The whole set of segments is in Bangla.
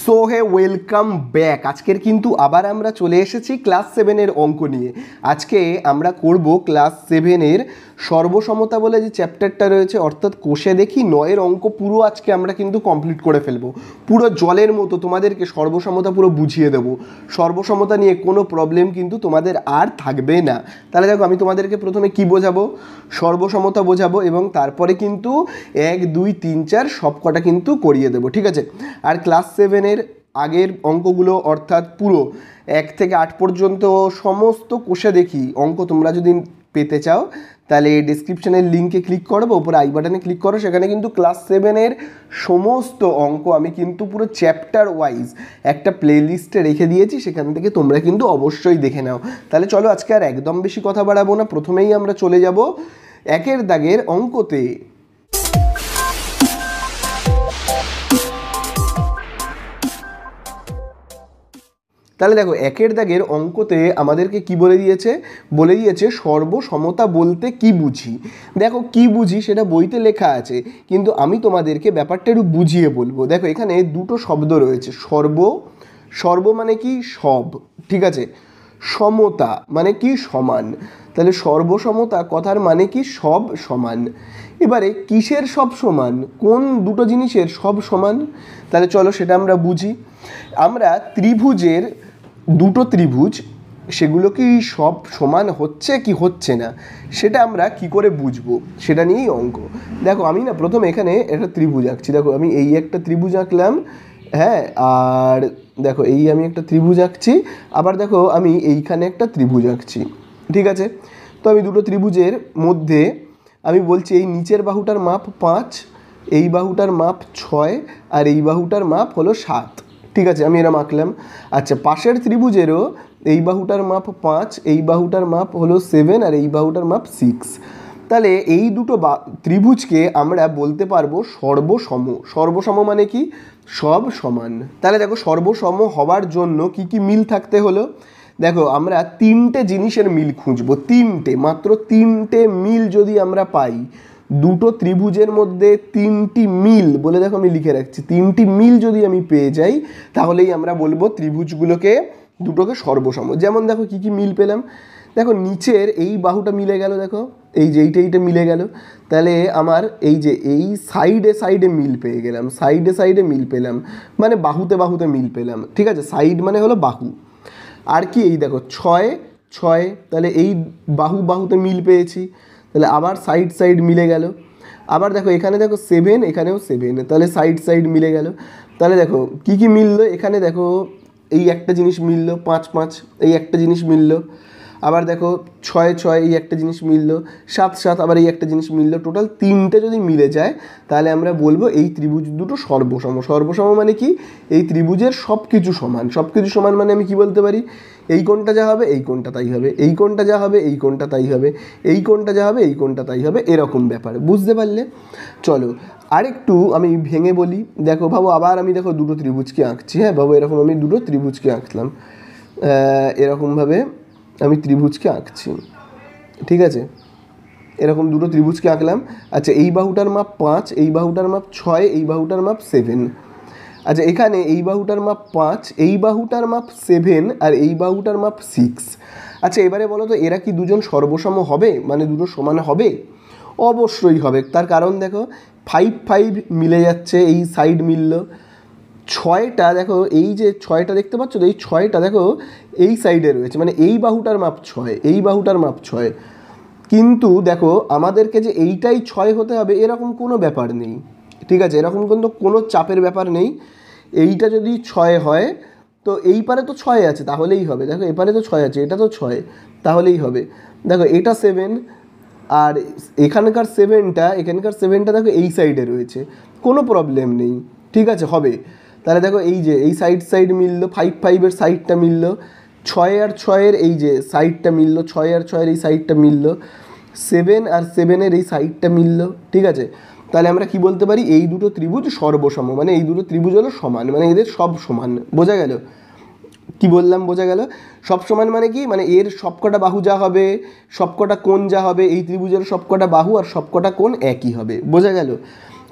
So hey welcome back. আজকের কিন্তু আবার আমরা চলে এসেছি ক্লাস 7-এর অঙ্ক নিয়ে। আজকে আমরা করব ক্লাস 7-এর সর্বসমতা বলে যে চ্যাপ্টারটা রয়েছে, অর্থাৎ কোষে দেখি 9-এর অঙ্ক পুরো আজকে আমরা কিন্তু কমপ্লিট করে ফেলবো। পুরো জলের মতো তোমাদেরকে সর্বসমতা পুরো বুঝিয়ে দেবো। সর্বসমতা নিয়ে কোনো প্রবলেম কিন্তু তোমাদের আর থাকবে না। তাহলে দেখো, আমি তোমাদেরকে প্রথমে কি বোঝাবো, সর্বসমতা বোঝাবো এবং তারপরে কিন্তু 1 2 3 4 সব কটা কিন্তু করিয়ে দেবো, ঠিক আছে। আর ক্লাস 7-এর আগের অঙ্কগুলো অর্থাৎ পুরো 1 থেকে 8 পর্যন্ত সমস্ত কোষে দেখি অঙ্ক তোমরা যদি পেতে চাও তাহলে ডিসক্রিপশনের লিঙ্কে ক্লিক করো বা উপরে আই বাটনে ক্লিক করো। সেখানে কিন্তু ক্লাস 7-এর সমস্ত অঙ্ক আমি কিন্তু পুরো চ্যাপ্টার ওয়াইজ একটা প্লেলিস্টে রেখে দিয়েছি, সেখান থেকে তোমরা কিন্তু অবশ্যই দেখে নাও। তাহলে চলো, আজকে আর একদম বেশি কথা বাড়াবো না, প্রথমেই আমরা চলে যাব 1-এর দাগের অঙ্কতে। তাহলে দেখো, 1-এর দাগের অঙ্কতে আমাদেরকে কি বলে দিয়েছে সর্বসমতা বলতে কি বুঝি। দেখো, কি বুঝি সেটা বইতে লেখা আছে, কিন্তু আমি তোমাদেরকে ব্যাপারটা একটু বুঝিয়ে বলবো। দেখো, এখানে দুটো শব্দ রয়েছে, সর্ব মানে কি সব, ঠিক আছে, সমতা মানে কি সমান। তাহলে সর্বসমতা কথার মানে কি সব সমান। এবারে কিসের সব সমান, কোন দুটো জিনিসের সব সমান, তাহলে চলো সেটা আমরা বুঝি। আমরা ত্রিভুজের দুটো ত্রিভুজ, সেগুলো কি সব সমান হচ্ছে কি হচ্ছে না সেটা আমরা কি করে বুঝবো, সেটা নিয়েই অঙ্ক। দেখো, আমি না প্রথমে এখানে একটা ত্রিভুজ আঁকছি। দেখো, আমি এই একটা ত্রিভুজ আঁকলাম, হ্যাঁ, আর দেখো এই আমি একটা ত্রিভুজ আঁকছি, আবার দেখো আমি এইখানে একটা ত্রিভুজ আঁকছি, ঠিক আছে। তো আমি দুটো ত্রিভুজের মধ্যে আমি বলছি এই নিচের বাহুটার মাপ 5, এই বাহুটার মাপ 6 আর এই বাহুটার মাপ হলো 7, ঠিক আছে, আমি এরম আঁকলাম। আচ্ছা, পাশের ত্রিভুজেরও এই বাহুটার মাপ 5, এই বাহুটার মাপ হলো 7 আর এই বাহুটার মাপ 6। তাহলে এই দুটো ত্রিভুজকে আমরা বলতে পারবো সর্বসম। সর্বসম মানে কি সব সমান। তাহলে দেখো, সর্বসম হওয়ার জন্য কি কি মিল থাকতে হলো। দেখো, আমরা 3টে জিনিসের মিল খুঁজবো, মাত্র 3টে মিল যদি আমরা পাই, দুটো ত্রিভুজের মধ্যে 3টি মিল বলে, দেখো আমি লিখে রাখছি, 3টি মিল যদি আমি পেয়ে যাই তাহলেই আমরা বলবো ত্রিভুজগুলোকে দুটোকে সর্বসম। যেমন দেখো কি কি মিল পেলাম। দেখো, নিচের এই বাহুটা মিলে গেল, দেখো এই যে এইটা মিলে গেল। তাহলে আমার এই যে এই সাইডে মিল পেয়ে গেলাম, সাইডে মিল পেলাম, মানে বাহুতে মিল পেলাম, ঠিক আছে। সাইড মানে হলো বাহু। আর কি, এই দেখো 6, তাহলে এই বাহুতে মিল পেয়েছি, তাহলে আবার সাইড মিলে গেল। আবার দেখো এখানে দেখো 7, এখানেও 7, তাহলে সাইড মিলে গেল। তাহলে দেখো কি কি মিললো, এখানে দেখো এই একটা জিনিস মিললো, 5 এই একটা জিনিস মিললো, আবার দেখো 6 এই একটা জিনিস মিললো, 7 আবার এই একটা জিনিস মিললো। টোটাল 3টে যদি মিলে যায় তাহলে আমরা বলবো এই ত্রিভুজ দুটো সর্বসম। সর্বসম মানে কি, এই ত্রিভুজের সব কিছু সমান। সব কিছু সমান মানে আমি কি বলতে পারি, এই কোণটা যা হবে এই কোণটা তাই হবে, এই কোণটা যা হবে এই কোণটা তাই হবে, এই কোণটা যা হবে এই কোণটা তাই হবে, এরকম ব্যাপার, বুঝতে পারলে। চলো আরেকটু আমি ভেঙে বলি। দেখো ভাবো, আবার আমি দেখো দুটো ত্রিভুজকে আঁকছি, হ্যাঁ ভাবো, এরকম আমি দুটো ত্রিভুজকে আঁকলাম, এরকমভাবে আমি ত্রিভুজকে আঁকছি, ঠিক আছে, এরকম দুটো ত্রিভুজকে আঁকলাম। আচ্ছা, এই বাহুটার মাপ 5, এই বাহুটার মাপ 6, এই বাহুটার মাপ 7। আচ্ছা, এখানে এই বাহুটার মাপ 5, এই বাহুটার মাপ 7 আর এই বাহুটার মাপ 6। আচ্ছা, এবারে বলো তো, এরা কি দুজন সর্বসম হবে, মানে দুটো সমান হবে? অবশ্যই হবে। তার কারণ দেখো, 5 মিলে যাচ্ছে, এই সাইড মিলল। 6টা দেখো, এই যে 6টা দেখতে পাচ্ছ তো, এই 6টা দেখো এই সাইডে রয়েছে, মানে এই বাহুটার মাপ 6, এই বাহুটার মাপ 6। কিন্তু দেখো, আমাদেরকে যে এইটাই 6 হতে হবে এরকম কোনো ব্যাপার নেই, ঠিক আছে, এরকম কিন্তু কোনো চাপের ব্যাপার নেই। এইটা যদি 6 হয় তো এই পারে তো 6 আছে, তাহলেই হবে। দেখো, এপারে তো 6 আছে, এটা তো 6, তাহলেই হবে। দেখো, এটা 7 আর এখানকার 7টা দেখো এই সাইডে রয়েছে, কোনো প্রবলেম নেই, ঠিক আছে, হবে। তাহলে দেখো এই যে এই সাইড মিললো, 5 সাইডটা মিললো, 6 এই যে সাইডটা মিললো, 6 এই সাইডটা মিললো, 7 আর 7 এই সাইডটা মিললো, ঠিক আছে। তাহলে আমরা কি বলতে পারি, এই দুটো ত্রিভুজ সর্বসম, মানে এই দুটো ত্রিভুজ হলো সমান, মানে এদের সব সমান। বোঝা গেল কি বললাম, বোঝা গেল। সব সমান মানে কি, মানে এর সবকটা বাহু যা হবে, সবকটা কোণ যা হবে, এই ত্রিভুজের সবকটা বাহু আর সবকটা কোণ একই হবে, বোঝা গেল।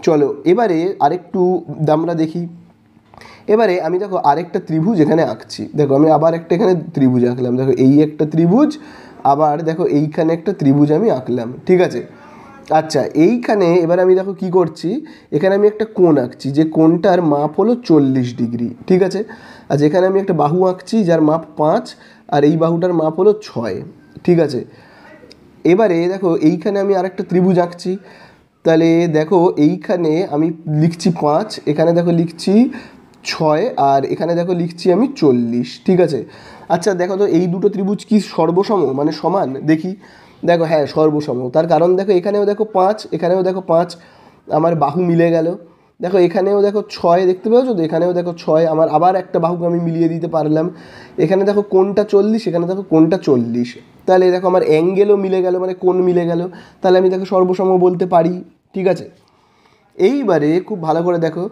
চলো এবারে আরেকটু আমরা দেখি, এবারে আমি দেখো আরেকটা ত্রিভুজ এখানে আঁকছি, দেখো আমি আবার একটা এখানে ত্রিভুজ আঁকলাম, দেখো এই একটা ত্রিভুজ, আবার দেখো এইখানে একটা ত্রিভুজ আমি আঁকলাম, ঠিক আছে। আচ্ছা এইখানে এবার আমি দেখো কি করছি, এখানে আমি একটা কোণ আঁকছি, যে কোণটার মাপ হলো 40 ডিগ্রি, ঠিক আছে। আচ্ছা এখানে আমি একটা বাহু আঁকছি যার মাপ 5, আর এই বাহুটার মাপ হলো 6, ঠিক আছে। এবারে দেখো এইখানে আমি আরেকটা ত্রিভুজ আঁকছি, তাহলে দেখো এইখানে আমি লিখছি 5, এখানে দেখো লিখছি 6, আর এখানে দেখো লিখছি আমি 40, ঠিক আছে। আচ্ছা দেখো তো এই দুটো ত্রিভুজ কি সর্বসম মানে সমান, দেখি। দেখো হ্যাঁ সর্বসম, তার কারণ দেখো এখানেও দেখো 5, এখানেও দেখো 5, আমার বাহু মিলে গেল। দেখো এখানেও দেখো 6 দেখতে পেয়েছো তো, এখানেও দেখো 6, আমার আবার একটা বাহুকে আমি মিলিয়ে দিতে পারলাম। এখানে দেখো কোণটা 40, এখানে দেখো কোণটা 40, তাহলে দেখো আমার অ্যাঙ্গেলও মিলে গেল, মানে কোণ মিলে গেল, তাহলে আমি দেখো সর্বসম বলতে পারি, ঠিক আছে। এইবারে খুব ভালো করে দেখো,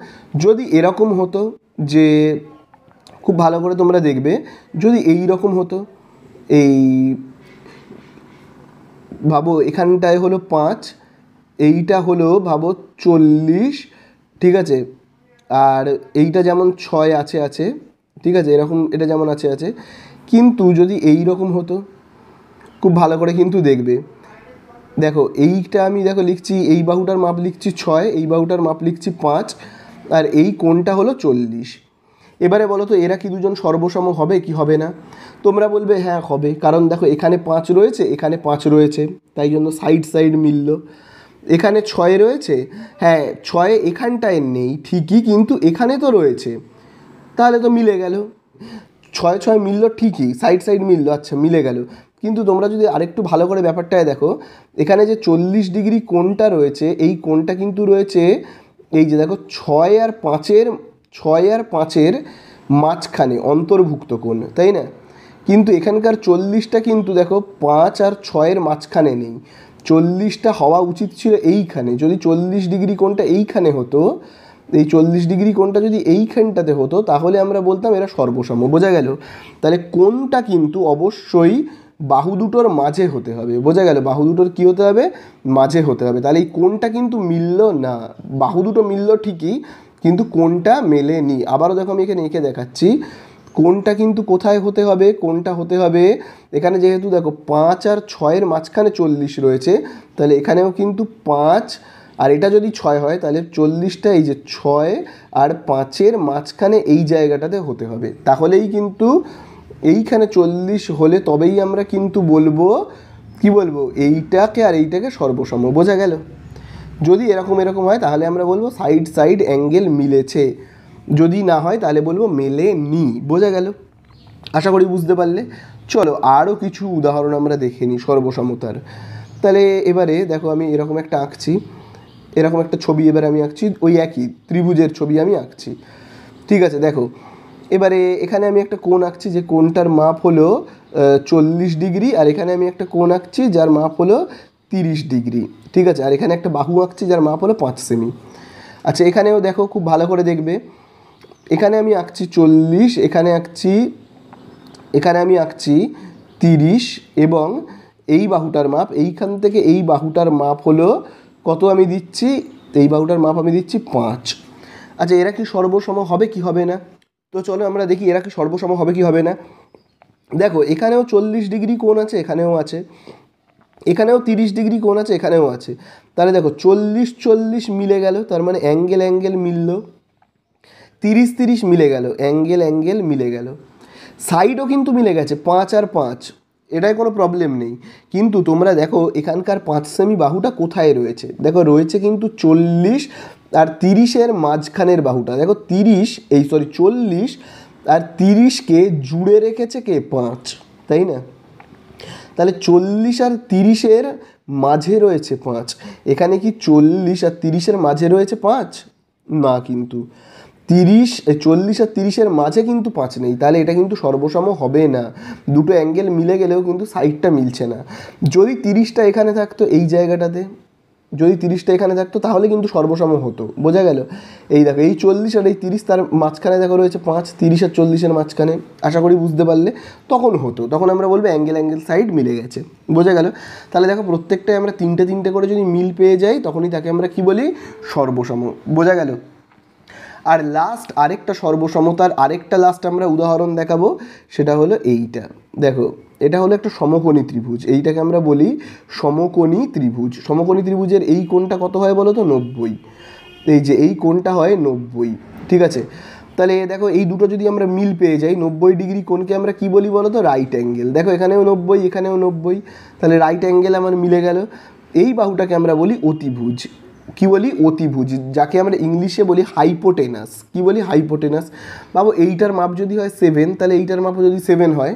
যদি এরকম হতো যে, খুব ভালো করে তোমরা দেখবে, যদি এই রকম হতো, এই ভাবো এখানটায় হলো 5, এইটা হলো ভাবো 40, ঠিক আছে, আর এইটা যেমন 6 আছে আছে, ঠিক আছে, এরকম এটা যেমন আছে আছে, কিন্তু যদি এই রকম হতো, খুব ভালো করে কিন্তু দেখবে, দেখো এইটা আমি দেখো লিখছি, এই বাহুটার মাপ লিখছি 6, এই বাহুটার মাপ লিখছি 5, আর এই কোণটা হলো 40। এবারে বলো তো এরা কি দুজন সর্বসম হবে কি হবে না? তোমরা বলবে হ্যাঁ হবে, কারণ দেখো এখানে 5 রয়েছে, এখানে 5 রয়েছে, তাই জন্য সাইড সাইড মিলল। এখানে 6 রয়েছে, হ্যাঁ 6 এখানটায় নেই ঠিকই, কিন্তু এখানে তো রয়েছে, তাহলে তো মিলে গেল। 6 মিলল ঠিকই, সাইড সাইড মিলল, আচ্ছা মিলে গেল। কিন্তু তোমরা যদি আরেকটু ভালো করে ব্যাপারটায় দেখো, এখানে যে 40 ডিগ্রি কোণটা রয়েছে, এই কোণটা কিন্তু রয়েছে এই যে দেখো 6 আর 5-এর মাঝখানে অন্তর্ভুক্ত কোণ, তাই না? কিন্তু এখানকার 40টা কিন্তু দেখো 5 আর 6-এর মাঝখানে নেই, 40টা হওয়া উচিত ছিল এইখানে। যদি 40 ডিগ্রি কোণটা এইখানে হতো, এই 40 ডিগ্রি কোণটা যদি এইখানটাতে হতো, তাহলে আমরা বলতাম এরা সর্বসম, বোঝা গেল? তাহলে কোণটা কিন্তু অবশ্যই বাহু দুটোর মাঝে হতে হবে, বোঝা গেল? বাহু দুটোর কী হতে হবে? মাঝে হতে হবে। তাহলে এই কোণটা কিন্তু মিলল না, বাহু দুটো মিলল ঠিকই, কিন্তু কোণটা মেলেনি। আবারও দেখো আমি এখানে এঁকে দেখাচ্ছি, কোণটা কিন্তু কোথায় হতে হবে? কোণটা হতে হবে এখানে, যেহেতু দেখো 5 আর 6-এর মাঝখানে 40 রয়েছে, তাহলে এখানেও কিন্তু 5, আর এটা যদি 6 হয় তাহলে 40টা এই যে 6 আর 5-এর মাঝখানে এই জায়গাটাতে হতে হবে, তাহলেই কিন্তু এইখানে 40 হলে তবেই আমরা কিন্তু বলবো, কি বলবো, এইটাকে আর এইটাকে সর্বসম, বোঝা গেল? যদি এরকম এরকম হয় তাহলে আমরা বলবো সাইড সাইড অ্যাঙ্গেল মিলেছে, যদি না হয় তাহলে বলবো মেলেনি, বোঝা গেল? আশা করি বুঝতে পারলে। চলো আরও কিছু উদাহরণ আমরা দেখে নিই সর্বসমতার। তাহলে এবারে দেখো আমি এরকম একটা আঁকছি, এরকম একটা ছবি এবারে আমি আঁকছি, ওই একই ত্রিভুজের ছবি আমি আঁকছি, ঠিক আছে। দেখো এবারে এখানে আমি একটা কোণ আঁকছি, যে কোণটার মাপ হলো 40 ডিগ্রি, আর এখানে আমি একটা কোণ আঁকছি যার মাপ হলো 30 ডিগ্রি, ঠিক আছে। আর এখানে একটা বাহু আঁকছি যার মাপ হলো 5 সেমি। আচ্ছা এখানেও দেখো খুব ভালো করে দেখবে, এখানে আমি আঁকছি 40, এখানে আমি আঁকছি 30, এবং এই বাহুটার মাপ, এইখান থেকে এই বাহুটার মাপ হলো কত আমি দিচ্ছি, এই বাহুটার মাপ আমি দিচ্ছি 5। আচ্ছা এরা কি সর্বসম হবে কি হবে না? তো চলো আমরা দেখি এরা কি সর্বসম হবে কি হবে না। দেখো এখানেও 40 ডিগ্রি কোণ আছে, এখানেও আছে, এখানেও 30 ডিগ্রি কোণ আছে, এখানেও আছে। তাহলে দেখো 40-40 মিলে গেল, তার মানে অ্যাঙ্গেল অ্যাঙ্গেল মিলল। 30-30 মিলে গেল, অ্যাঙ্গেল অ্যাঙ্গেল মিলে গেল। সাইডও কিন্তু মিলে গেছে, 5 আর 5, এটাই কোনো প্রবলেম নেই। কিন্তু তোমরা দেখো এখানকার 5 সেমি বাহুটা কোথায় রয়েছে, দেখো রয়েছে কিন্তু 40 আর 30-এর মাঝখানের বাহুটা, দেখো 40 আর 30কে জুড়ে রেখেছে কে? 5, তাই না? তাহলে 40 আর 30-এর মাঝে রয়েছে 5, এখানে কি 40 আর 30-এর মাঝে রয়েছে 5? না, কিন্তু 40 আর 30-এর মাঝে কিন্তু 5 নেই, তাহলে এটা কিন্তু সর্বসম হবে না। দুটো অ্যাঙ্গেল মিলে গেলেও কিন্তু সাইডটা মিলছে না। যদি 30টা এখানে থাকতো এই জায়গাটাতে, যদি 30টা এখানে থাকতো তাহলে কিন্তু সর্বসম হতো, বোঝা গেল? এই দেখো এই 40 আর এই 30, তার মাঝখানে দেখো রয়েছে 5, 30 আর 40-এর মাঝখানে, আশা করি বুঝতে পারলে। তখন হতো, তখন আমরা বলবো অ্যাঙ্গেল অ্যাঙ্গেল সাইড মিলে গেছে, বোঝা গেল? তাহলে দেখো প্রত্যেকটাই আমরা তিনটে করে যদি মিল পেয়ে যাই, তখনই তাকে আমরা কি বলি? সর্বসম, বোঝা গেল? আর লাস্ট আরেকটা সর্বসমতার আরেকটা লাস্ট আমরা উদাহরণ দেখাবো, সেটা হলো এইটা। দেখো এটা হলো একটা সমকোণী ত্রিভুজ, এইটাকে আমরা বলি সমকোণী ত্রিভুজ। সমকোণী ত্রিভুজের এই কোণটা কত হয় বলো তো? 90। এই যে এই কোণটা হয় 90, ঠিক আছে। তাহলে দেখো এই দুটো যদি আমরা মিল পেয়ে যাই, 90 ডিগ্রি কোণকে আমরা কি বলি বলো তো? Right angle. দেখো এখানেও 90, এখানেও 90, তাহলে রাইট অ্যাঙ্গেল আমার মিলে গেল। এই বাহুটাকে আমরা বলি অতিভুজ। কি বলি? অতিভুজ, যাকে আমরা ইংলিশে বলি হাইপোটেনাস। কি বলি? হাইপোটেনাস। বাবু এইটার মাপ যদি হয় 7, তাহলে এইটার মাপও যদি 7 হয়,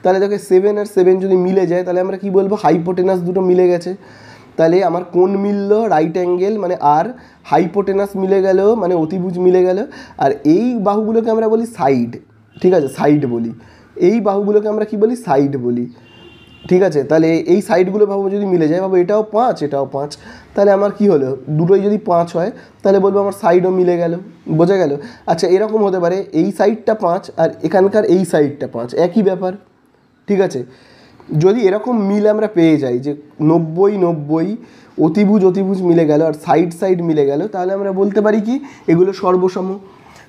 তাহলে দেখো 7 আর 7 যদি মিলে যায়, তাহলে আমরা কি বলবো? হাইপোটেনাস দুটো মিলে গেছে। তাহলে আমার কোণ মিললো রাইট অ্যাঙ্গেল মানে, আর হাইপোটেনাস মিলে গেল মানে অতিভুজ মিলে গেল। আর এই বাহুগুলোকে আমরা বলি সাইড, ঠিক আছে, সাইড বলি। এই বাহুগুলোকে আমরা কি বলি? সাইড বলি, ঠিক আছে। তাহলে এই সাইডগুলো ভাবো যদি মিলে যায়, ভাবো এটাও 5 এটাও 5, তাহলে আমার কি হলো? দুটোই যদি 5 হয়, তাহলে বলবো আমার সাইডও মিলে গেল। বোঝা গেল? আচ্ছা এরকম হতে পারে এই সাইডটা 5 আর এখানকার এই সাইডটা 5, একই ব্যাপার, ঠিক আছে। যদি এরকম মিল আমরা পেয়ে যাই যে 90 90 অতিভুজ অতিভুজ মিলে গেল আর সাইড সাইড মিলে গেল, তাহলে আমরা বলতে পারি কি এগুলো সর্বসম।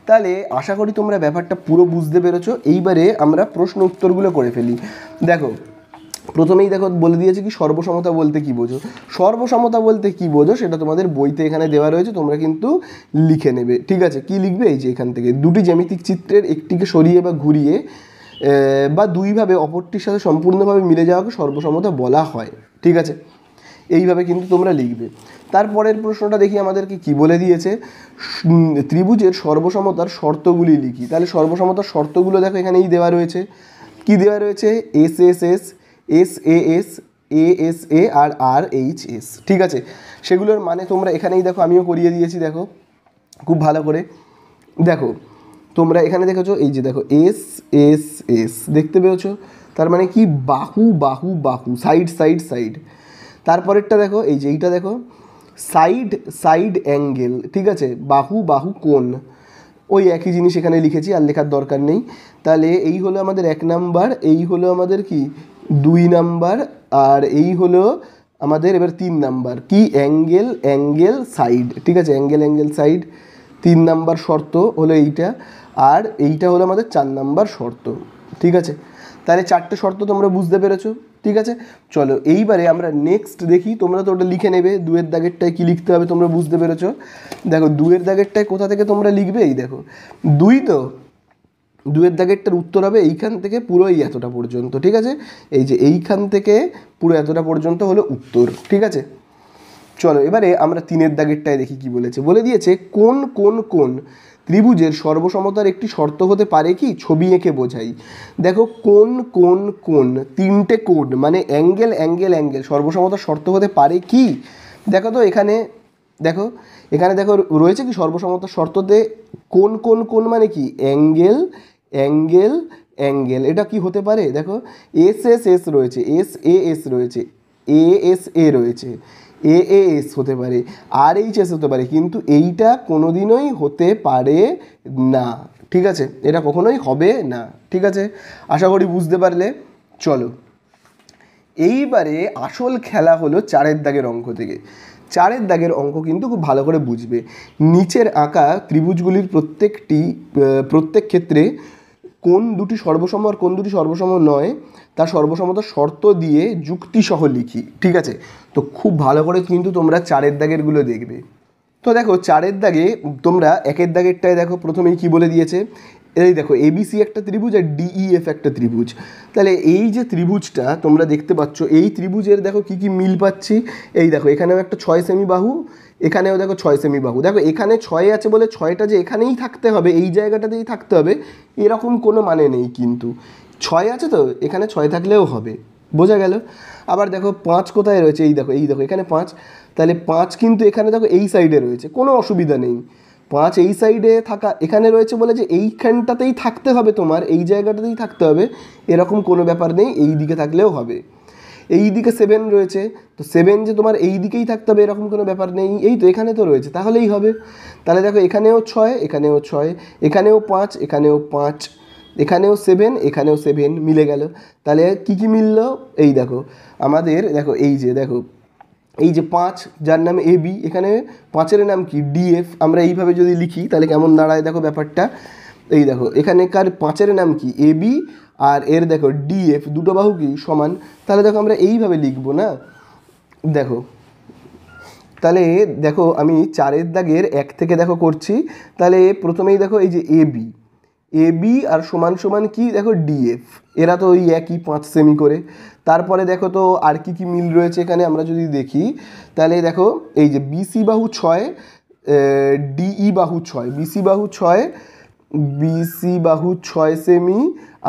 তাহলে আশা করি তোমরা ব্যাপারটা পুরো বুঝতে পেরেছো। এইবারে আমরা প্রশ্ন উত্তরগুলো করে ফেলি। দেখো প্রথমেই দেখো বলে দিয়েছে কি সর্বসমতা বলতে কি বোঝো। সর্বসমতা বলতে কি বোঝো সেটা তোমাদের বইতে এখানে দেওয়া রয়েছে, তোমরা কিন্তু লিখে নেবে, ঠিক আছে। কি লিখবে? এই যে এখান থেকে দুটি জ্যামিতিক চিত্রের একটিকে সরিয়ে বা ঘুরিয়ে বা দুইভাবে অপরটির সাথে সম্পূর্ণভাবে মিলে যাওয়াকে সর্বসমতা বলা হয়, ঠিক আছে। এইভাবে কিন্তু তোমরা লিখবে। তারপরের প্রশ্নটা দেখি আমাদেরকে কি বলে দিয়েছে। ত্রিভুজের সর্বসমতার শর্তগুলি লিখি। তাহলে সর্বসমতার শর্তগুলো দেখো এখানেই দেওয়া রয়েছে। কি দেওয়া রয়েছে? S S S, S A S, A S A আর আর এইচ এস, ঠিক আছে। সেগুলোর মানে তোমরা এখানেই দেখো, আমিও করিয়ে দিয়েছি, দেখো খুব ভালো করে। দেখো তোমরা এখানে দেখেছো, এই যে দেখো এস এস এস দেখতে পেয়েছো, তার মানে কি? বাহু বাহু বাহু, সাইড সাইড সাইড। তারপরেরটা দেখো, এই যে এইটা দেখো সাইড সাইড অ্যাঙ্গেল, ঠিক আছে, বাহু বাহু কোণ। ওই একই জিনিস এখানে লিখেছি, আর লেখার দরকার নেই। তাহলে এই হলো আমাদের 1 নাম্বার, এই হলো আমাদের কি 2 নাম্বার, আর এই হলো আমাদের এবার 3 নাম্বার। কি? অ্যাঙ্গেল অ্যাঙ্গেল সাইড, ঠিক আছে, অ্যাঙ্গেল অ্যাঙ্গেল সাইড 3 নাম্বার শর্ত হলো এইটা। আর এইটা হলো আমাদের 4 নাম্বার শর্ত, ঠিক আছে। তাহলে 4টে শর্ত তোমরা বুঝতে পেরেছো, ঠিক আছে। চলো এইবারে আমরা নেক্সট দেখি, তোমরা তো ওটা লিখে নেবে। 2-এর দাগেরটায় কী লিখতে হবে তোমরা বুঝতে পেরেছো। দেখো 2-এর দাগেরটায় কোথা থেকে তোমরা লিখবে? এই দেখো 2 তো 2-এর দাগেরটার উত্তর হবে এইখান থেকে পুরো এই এতটা পর্যন্ত, ঠিক আছে। এই যে এইখান থেকে পুরো এতটা পর্যন্ত হলো উত্তর, ঠিক আছে। চলো এবারে আমরা 3-এর দাগেরটায় দেখি কি বলেছে। বলে দিয়েছে কোন কোন কোন ত্রিভুজের সর্বসমতার একটি শর্ত হতে পারে কি? ছবি এঁকে বোঝাই। দেখো কোন কোন কোন, 3টে কোণ মানে অ্যাঙ্গেল অ্যাঙ্গেল অ্যাঙ্গেল সর্বসমতার শর্ত হতে পারে কি? দেখো তো এখানে, দেখো এখানে দেখো রয়েছে কি সর্বসমতার শর্ততে কোন কোন কোন মানে কি? Angle angle angle. এটা কি হতে পারে? দেখো এস এস এস রয়েছে, এস এ এস রয়েছে, এ এস এ রয়েছে, এ এ এস হতে পারে, আর এইচ এস হতে পারে, কিন্তু এইটা কোনোদিনই হতে পারে না, ঠিক আছে। এটা কখনোই হবে না, ঠিক আছে। আশা করি বুঝতে পারলে। চলো এইবারে আসল খেলা হলো 4-এর দাগের অঙ্ক থেকে। 4-এর দাগের অঙ্ক কিন্তু খুব ভালো করে বুঝবে। নিচের আঁকা ত্রিভুজগুলির প্রত্যেক ক্ষেত্রে কোন দুটি সর্বসম আর কোন দুটি সর্বসম নয় তার সর্বসমতার শর্ত দিয়ে যুক্তিসহ লিখি, ঠিক আছে। তো খুব ভালো করে কিন্তু তোমরা 4-এর দাগেরগুলো দেখবে। তো দেখো 4-এর দাগে তোমরা 1-এর দাগেরটায় দেখো প্রথমেই কি বলে দিয়েছে। এই দেখো এবিসি একটা ত্রিভুজ আর ডিইএফ একটা ত্রিভুজ। তাহলে এই যে ত্রিভুজটা তোমরা দেখতে পাচ্ছ, এই ত্রিভুজের দেখো কি কি মিল পাচ্ছি। এই দেখো এখানেও একটা 6 সেমি বাহু, এখানেও দেখো 6 সেমি বাহু। দেখো এখানে 6 আছে বলে 6টা যে এখানেই থাকতে হবে, এই জায়গাটাতেই থাকতে হবে এরকম কোনো মানে নেই, কিন্তু 6 আছে তো এখানে 6 থাকলেও হবে, বোঝা গেল। আবার দেখো 5 কোথায় রয়েছে? এই দেখো এখানে 5, তাহলে 5 কিন্তু এখানে দেখো এই সাইডে রয়েছে, কোনো অসুবিধা নেই। 5 এই সাইডে থাকা এখানে রয়েছে বলে যে এইখানটাতেই থাকতে হবে, তোমার এই জায়গাটাতেই থাকতে হবে এরকম কোনো ব্যাপার নেই, এই দিকে থাকলেও হবে। এই দিকে 7 রয়েছে, তো 7 যে তোমার এই দিকেই থাকতে হবে এরকম কোনো ব্যাপার নেই, এই তো এখানে তো রয়েছে তাহলেই হবে। তাহলে দেখো এখানেও 6, এখানেও 6, এখানেও 5, এখানেও 5, এখানেও 7, এখানেও 7 মিলে গেল। তাহলে কি কি মিলল? এই দেখো আমাদের দেখো এই যে দেখো এই যে 5 যার নাম এ বি, এখানে 5-এর নাম কি ডিএফ। আমরা এইভাবে যদি লিখি তাহলে কেমন দাঁড়ায় দেখো ব্যাপারটা। এই দেখো এখানেকার 5-এর নাম কি এ বি, আর এর দেখো ডিএফ, দুটো বাহু কি সমান। তাহলে দেখো আমরা এইভাবে লিখবো না, দেখো তাহলে দেখো আমি 4-এর দাগের 1 থেকে দেখো করছি। তাহলে প্রথমেই দেখো এই যে এ বি আর সমান সমান কি দেখো ডিএফ, এরা তো ওই একই 5 সেমি করে। তারপরে দেখো তো আর কি কি মিল রয়েছে এখানে আমরা যদি দেখি, তাহলে দেখো এই যে বিসি বাহু 6, ডিই বাহু 6, বিসি বাহু 6 সেমি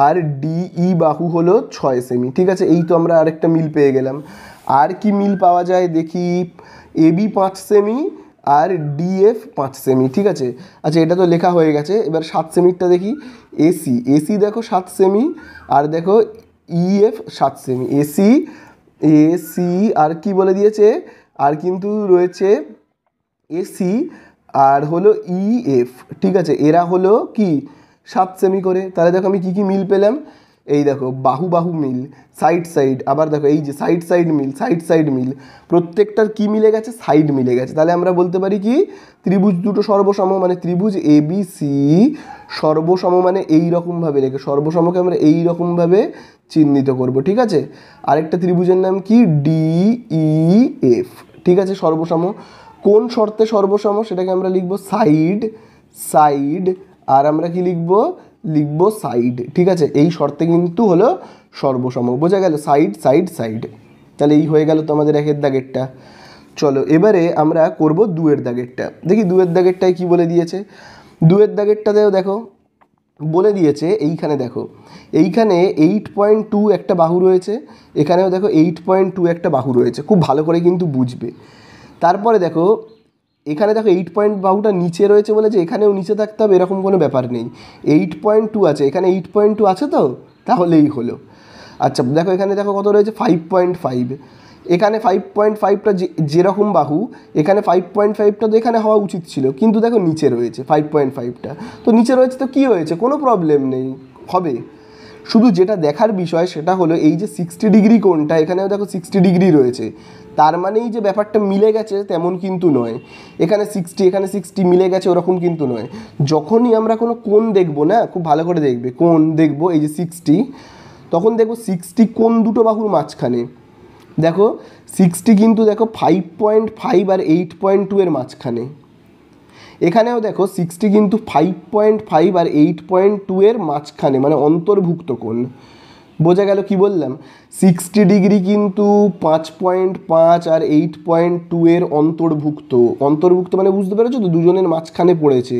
আর ডিই বাহু হলো 6 সেমি। ঠিক আছে, এই তো আমরা আরেকটা মিল পেয়ে গেলাম। আর কি মিল পাওয়া যায় দেখি, এবি 5 সেমি আর ডিএফ 5 সেমি। ঠিক আছে, আচ্ছা এটা তো লেখা হয়ে গেছে। এবার 7 সেমিরটা দেখি, এসি দেখো 7 সেমি, আর দেখো ইএফ 7 সেমি। এসি আর কি বলে দিয়েছে, আর কিন্তু রয়েছে এসি আর হলো ইএফ। ঠিক আছে, এরা হলো কি 7 সেমি করে। তাহলে দেখো আমি কি কি মিল পেলাম, এই দেখো বাহু বাহু মিল, সাইড, আবার দেখো এই যে সাইড মিল, প্রত্যেকটার কি মিলে গেছে, সাইড মিলে গেছে। তাহলে আমরা বলতে পারি কি ত্রিভুজ দুটো সর্বসম, মানে ত্রিভুজ এবিসি সর্বসম, মানে এই রকমভাবে রেখে সর্বসমকে আমরা এই রকমভাবে চিহ্নিত করব। ঠিক আছে, আরেকটা ত্রিভুজের নাম কি ডিইএফ। ঠিক আছে, সর্বসম। কোন শর্তে সর্বসম সেটাকে আমরা লিখব সাইড, আর আমরা কি লিখব সাইড। ঠিক আছে, এই শর্তে কিন্তু হলো সর্বসম, বোঝা গেল, সাইড। তাহলে এই হয়ে গেল তো আমাদের 1-এর দাগেরটা। চলো এবারে আমরা করব 2-এর দাগেরটা। দেখি 2-এর দাগেরটায় কি বলে দিয়েছে। 2-এর দাগেরটাতেও দেখো বলে দিয়েছে, এইখানে দেখো এইখানে 8.2 একটা বাহু রয়েছে, এখানেও দেখো 8.2 একটা বাহু রয়েছে, খুব ভালো করে কিন্তু বুঝবে। তারপরে দেখো এখানে দেখো 8 পয়েন্ট বাহুটা নিচে রয়েছে বলে যে এখানেও নিচে থাকতে হবে এরকম কোনো ব্যাপার নেই। 8.2 আছে, এখানে 8.2 আছে, তো তাহলেই হলো। আচ্ছা দেখো এখানে দেখো কত রয়েছে 5.5, এখানে 5.5টা যেরকম বাহু, এখানে 5.5টা তো এখানে হওয়া উচিত ছিল, কিন্তু দেখো নিচে রয়েছে 5.5টা, তো নিচে রয়েছে তো কী হয়েছে, কোনো প্রবলেম নেই, হবে। শুধু যেটা দেখার বিষয় সেটা হলো এই যে 60 ডিগ্রি কোণটা, এখানেও দেখো 60 ডিগ্রি রয়েছে, তার মানেই যে ব্যাপারটা মিলে গেছে তেমন কিন্তু নয়। এখানে 60 এখানে 60 মিলে গেছে ওরকম কিন্তু নয়। যখনই আমরা কোনো কোণ দেখবো না, খুব ভালো করে দেখবে, কোণ দেখবো এই যে 60, তখন দেখবো 60 কোণ দুটো বাহুর মাঝখানে, দেখো 60 কিন্তু দেখো 5.5 আর 8.2 এর মাঝখানে। এখানেও দেখো 60 কিন্তু 5.5 আর 8.2 এর মাঝখানে, মানে অন্তর্ভুক্ত কোণ। বোঝা গেল কি বললাম, 60 ডিগ্রি কিন্তু 5.5 আর 8.2 এর অন্তর্ভুক্ত মানে বুঝতে পেরেছো তো, দুজনের মাঝখানে পড়েছে,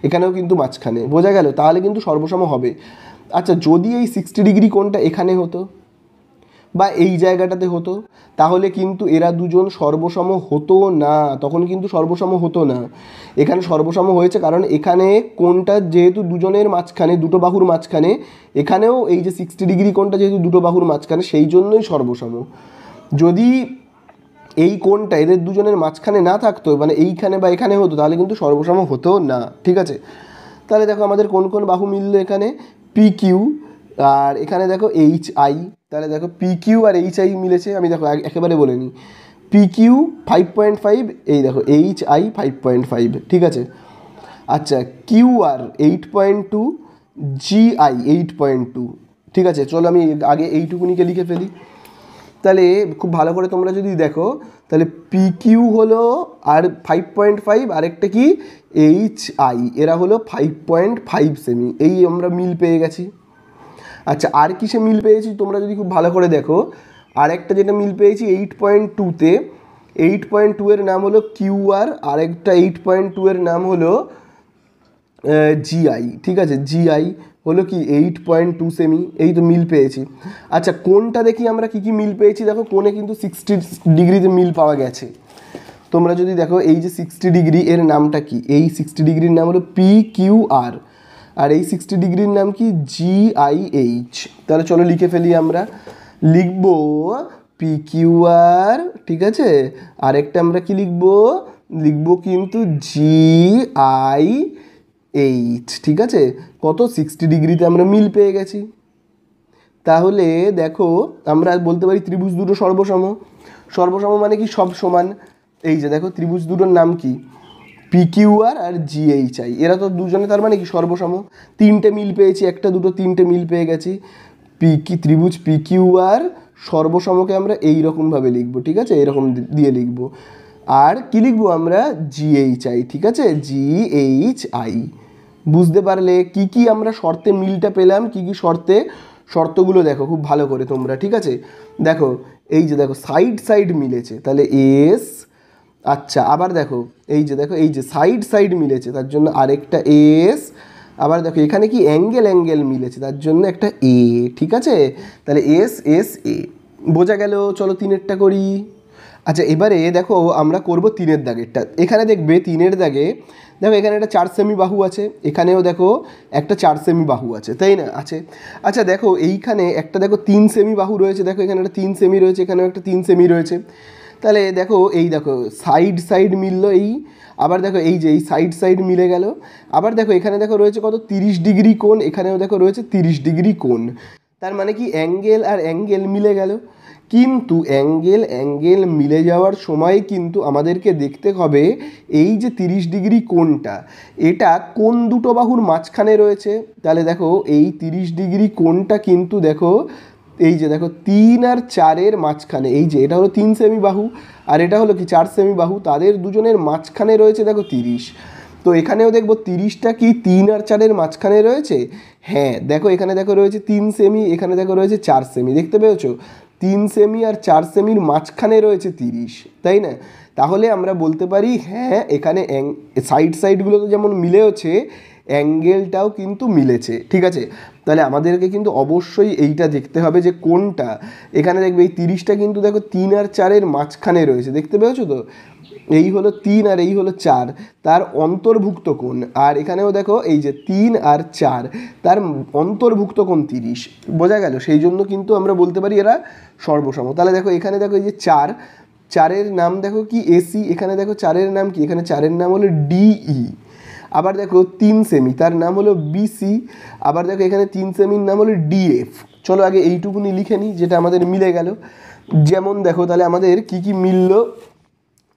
এখানেও কিন্তু মাঝখানে, বোঝা গেল, তাহলে কিন্তু সর্বসম হবে। আচ্ছা যদি এই 60 ডিগ্রি কোণটা এখানে হতো বা এই জায়গাটাতে হতো, তাহলে কিন্তু এরা দুজন সর্বসম হতো না, তখন কিন্তু সর্বসম হতো না। এখানে সর্বসম হয়েছে কারণ এখানে কোণটা যেহেতু দুজনের মাঝখানে, দুটো বাহুর মাঝখানে, এখানেও এই যে 60 ডিগ্রি কোণটা যেহেতু দুটো বাহুর মাঝখানে, সেই জন্যই সর্বসম। যদি এই কোণটা এদের দুজনের মাঝখানে না থাকতো, মানে এইখানে বা এখানে হতো, তাহলে কিন্তু সর্বসম হতো না। ঠিক আছে, তাহলে দেখো আমাদের কোন কোন বাহু মিললো, এখানে পি কিউ আর এখানে দেখো এইচ আই। তাহলে দেখো P Q R H I মিলেছে, আমি দেখো একেবারে বলে নিই, পি কিউ 5.5, এই দেখো এইচ আই 5.5। ঠিক আছে, আচ্ছা কিউ আর 8.2, জি আই 8.2। ঠিক আছে, চলো আমি আগে এইটুকুনিকে লিখে ফেলি। তাহলে খুব ভালো করে তোমরা যদি দেখো, তাহলে পি কিউ হলো আর 5.5, আরেকটা কি এইচ আই, এরা হলো 5.5 সেমি, এই আমরা মিল পেয়ে গেছি। আচ্ছা আর কিসে মিল পেয়েছি তোমরা যদি খুব ভালো করে দেখো, আরেকটা যেটা মিল পেয়েছি 8.2-তে, 8.2 এর নাম হলো কিউ আর, আরেকটা 8.2 এর নাম হলো জিআই। ঠিক আছে, জিআই হলো কি 8.2 সেমি, এই তো মিল পেয়েছি। আচ্ছা কোনটা দেখি আমরা কি কি মিল পেয়েছি, দেখো কোণে কিন্তু 60 ডিগ্রিতে মিল পাওয়া গেছে। তোমরা যদি দেখো এই যে 60 ডিগ্রি এর নামটা কি, এই 60 ডিগ্রির নাম হলো পি কিউ আর, আর এই 60 ডিগ্রির নাম কি জিআইএইচ। তাহলে চলো লিখে ফেলি, আমরা লিখবো পি কিউ আর, ঠিক আছে, আরেকটা আমরা কি লিখবো কিন্তু জিআইএইচ। ঠিক আছে, কত 60 ডিগ্রিতে আমরা মিল পেয়ে গেছি। তাহলে দেখো আমরা বলতে পারি ত্রিভুজ দুটো সর্বসম। সর্বসম মানে কি সব সমান। এই যে দেখো ত্রিভুজ দুটোর নাম কি, PQR আর GHI, এরা তো দুজনে তার মানে কি সর্বসম। তিনটে মিল পেয়েছি, একটা দুটো তিনটে মিল পেয়ে গেছি। ত্রিভুজ PQR সর্বসমকে আমরা এই রকমভাবে লিখবো, ঠিক আছে, এরকম দিয়ে লিখবো। আর কি লিখবো আমরা, GHI, ঠিক আছে, GHI। বুঝতে পারলে কি কি আমরা শর্তে মিলটা পেলাম, কি কি শর্তে, শর্তগুলো দেখো খুব ভালো করে তোমরা, ঠিক আছে। দেখো এই যে দেখো সাইড সাইড মিলেছে, তাহলে এস। আচ্ছা আবার দেখো এই যে দেখো এই যে সাইড সাইড মিলেছে, তার জন্য আরেকটা এস। আবার দেখো এখানে কি অ্যাঙ্গেল অ্যাঙ্গেল মিলেছে, তার জন্য একটা এ, ঠিক আছে। তাহলে এস এস এ, বোঝা গেল। চলো তিনেরটা করি। আচ্ছা এবারে দেখো আমরা করব তিনের দাগেরটা। এখানে দেখবে তিনের দাগে দেখো এখানে একটা 4 সেমি বাহু আছে, এখানেও দেখো একটা 4 সেমি বাহু আছে, তাই না, আছে। আচ্ছা দেখো এইখানে একটা দেখো 3 সেমি বাহু রয়েছে, দেখো এখানে একটা 3 সেমি রয়েছে, এখানেও একটা 3 সেমি রয়েছে। তাহলে দেখো এই দেখো সাইড সাইড মিললো এই, আবার দেখো এই যে এই সাইড সাইড মিলে গেল। আবার দেখো এখানে দেখো রয়েছে কত, 30 ডিগ্রি কোণ, এখানেও দেখো রয়েছে 30 ডিগ্রি কোণ। তার মানে কি অ্যাঙ্গেল আর অ্যাঙ্গেল মিলে গেল। কিন্তু অ্যাঙ্গেল অ্যাঙ্গেল মিলে যাওয়ার সময় কিন্তু আমাদেরকে দেখতে হবে এই যে 30 ডিগ্রি কোণটা, এটা কোন দুটো বাহুর মাঝখানে রয়েছে। তাহলে দেখো এই 30 ডিগ্রি কোণটা কিন্তু দেখো এই যে দেখো 3 আর 4-এর মাঝখানে, এই যে এটা হলো 3 সেমি বাহু আর এটা হলো কি 4 সেমি বাহু, তাদের দুজনের মাঝখানে রয়েছে দেখো 30। তো এখানেও দেখবো 30টা কি 3 আর 4-এর মাঝখানে রয়েছে। হ্যাঁ দেখো এখানে দেখো রয়েছে 3 সেমি, এখানে দেখো রয়েছে 4 সেমি, দেখতে পেয়েছো 3 সেমি আর 4 সেমির মাঝখানে রয়েছে 30, তাই না। তাহলে আমরা বলতে পারি হ্যাঁ এখানে সাইড সাইডগুলো তো যেমন মিলেছে, অ্যাঙ্গেলটাও কিন্তু মিলেছে, ঠিক আছে। তাহলে আমাদেরকে কিন্তু অবশ্যই এইটা দেখতে হবে যে কোনটা, এখানে দেখবে এই 30টা কিন্তু দেখো 3 আর 4-এর মাঝখানে রয়েছে, দেখতে পেয়েছো তো, এই হলো 3 আর এই হলো 4, তার অন্তর্ভুক্ত কোণ। আর এখানেও দেখো এই যে 3 আর 4, তার অন্তর্ভুক্ত কোণ 30, বোঝা গেল। সেই জন্য কিন্তু আমরা বলতে পারি এরা সর্বসম। তাহলে দেখো এখানে দেখো এই যে 4, 4-এর নাম দেখো কি এসি, এখানে দেখো 4-এর নাম কি, এখানে 4-এর নাম হলো ডিই। আবার দেখো 3 সেমি, তার নাম হলো বিসি। আবার দেখো এখানে 3 সেমির নাম হলো ডিএফ। চলো আগে এইটুকুনি লিখে নিই যেটা আমাদের মিলে গেল। যেমন দেখো তাহলে আমাদের কি কি মিললো,